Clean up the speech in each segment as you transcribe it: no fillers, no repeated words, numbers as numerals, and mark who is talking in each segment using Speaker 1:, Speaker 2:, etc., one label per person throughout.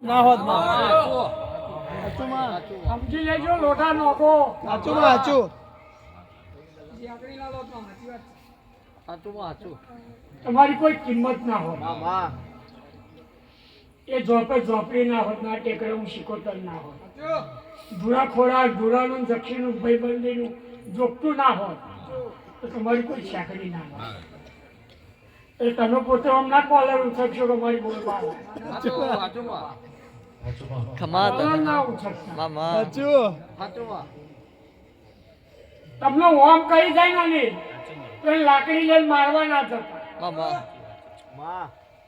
Speaker 1: ના હોત માં
Speaker 2: સમજી લેજો લોટા નોખો
Speaker 1: સાચું માં સાચું
Speaker 2: તમારી કોઈ કિંમત ના હોય એ ઝોપડી ના હોત ના ટેકરે હું શીખોતર ના હોત ધૂરા ખોરાક ધૂરાનું દક્ષિણનું ભાઈબંધીનું જોગતું ના હોત તો તમારી કોઈ ચાકરી ના હોય એ તમે પોતે હમણાં કોલર ઉછકશો કે મારી બોલ બાર ના ઉછકશો તમને ઓમ કહી જાય ને તો એ લાકડી લઈને મારવા ના થતા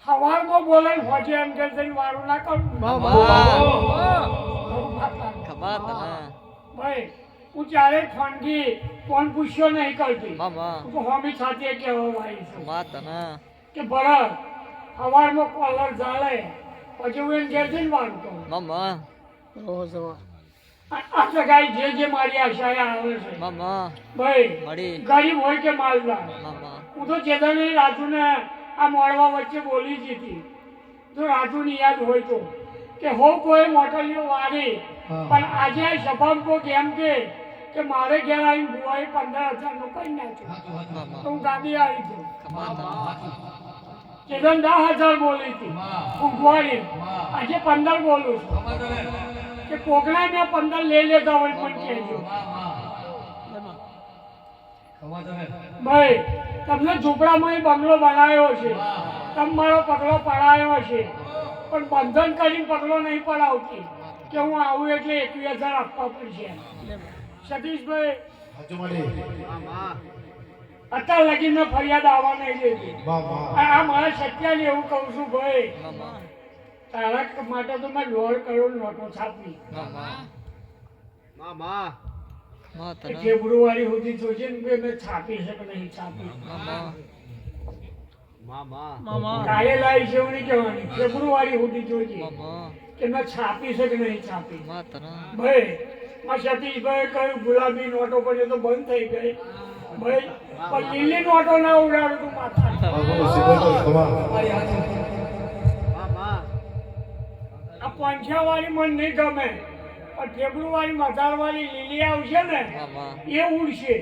Speaker 2: સવારમાં બોલે હોજે એમ કે જઈને મારું ના કરું ભાઈ હું ચારે ફોનથી ફોન પૂછ્યો નહીં કરતી તો હોમી સાથે કહેવા આવી છું કે બરાબર સવારમાં કોલર ચાલે પછી હું એને ઘેર જઈને વાળતો આ સગાઈ જે મારી આશાએ આવે છે ભાઈ ગરીબ હોય કે માલદાર હું તો ચેતન રાજુને આ મોડવા વચ્ચે બોલી જ હતી જો રાજુની યાદ હોય તો કે હો કોઈ મોટલીઓ વાળી પણ આજે સભામાં કેમ કે મારે ઘેર આવીને બુવાએ 15,000 નું કઈ નાખ્યું તો હું ગાડી આવી છું ચેતન 10,000 બોલી હતી ઊંઘવાળી આજે 15 બોલું છું કે કોકડા મેં 15 લઈ લેતા હોય પણ કહેજો ભાઈ તમને ઝૂંપડામાં બંગલો બનાવ્યો છે તમે મારો પગલો પડાયો છે પણ બંધન કરીને પગલો નહીં પડાવતી કે હું આવું એટલે 21,000 આપવા પડશે સતીશભાઈ અત્યાર લગી મેં ફરિયાદ આવવા નહીં દેતી આ મારા સત્યાને એવું કહું છું ભાઈ તારા માટે તો મેં 1.5 કરોડ નોટો છાપી ફેબ્રુઆરી સુધી જોજે ને મેં છાપી છે કે નહીં છાપી કાલે લાવી છે એવું નહીં કહેવાની ફેબ્રુઆરી સુધી જોજે કે મેં છાપી છે કે નહીં છાપી ભાઈ માં સતીશભાઈ કહ્યું ગુલાબી નોટો પણ એ તો બંધ થઈ ગઈ ભાઈ પણ લીલી નોટો ના ઉડાડું તું માથા આ 5 વાળી મને નહીં ગમે પણ ફેબ્રુઆરી 1000 વાળી લીલી આવશે ને એ ઉડશે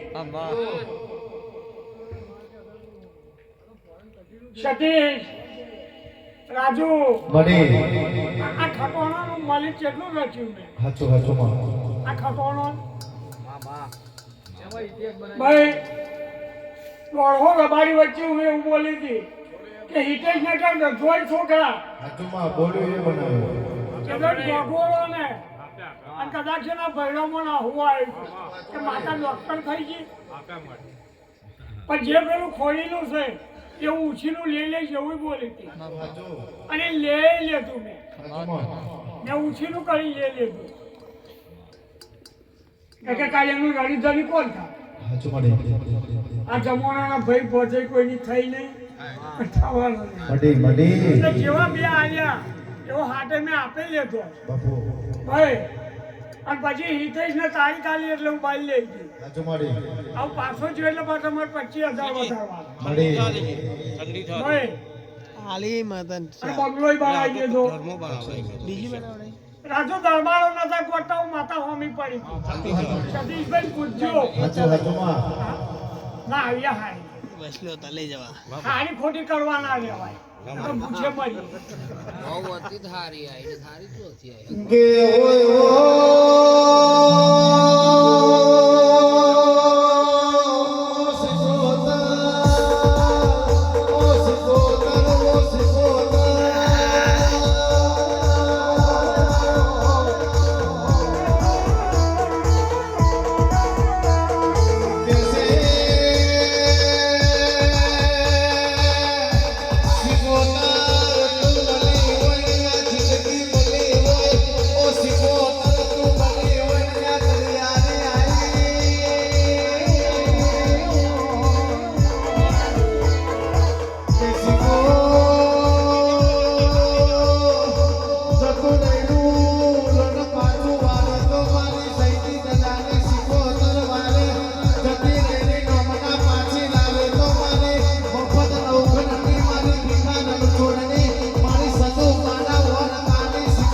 Speaker 2: સતીશ રાજુ આ ખટોણાનું માલિક કેટલું રચ્યું મેં આ ખટોણો ભાઈ દોઢો રબારી વચ્ચે હું એવું બોલી હતી કે હિતેશ ને કેમ જોઈ છોકરા ગોગોળો ને અને કદાચ એના ભૈરવમાં ના હોવા કે માતા ડોક્ટર થઈ ગઈ પણ જે પેલું ખોડીનું છે એવું ઉછીનું લઈ લઈશ એવું બોલી હતી અને લઈ લેતું મેં ઉછીનું કરી લઈ લેતું કે કાલે એનું રણીધણી કોણ થાય આ જમાનાના ભાઈ પહોંચે કોઈની થઈ નહીં જેવા બે આવ્યા એવો હાથે મેં આપી લેતો ભાઈ અને પછી હિતેશ ને તારીખ આલી એટલે હું બાઈ લઈ ગઈ આવું પાછો જોયું એટલે પાછો મારે 25,000 બંગલો બનાવી દીધો રાજુ દરબારો નતા ગોટાઓ માતા હોમી પડી સતીશભાઈ પૂછજો ના આવ્યા હારી
Speaker 1: બસલો તો લઈ જવા
Speaker 2: હારી ખોટી કરવા ના લેવાય તો પૂછે મરી
Speaker 3: બહુ અતિ ધારી આઈ ધારી તો હતી
Speaker 4: Sakura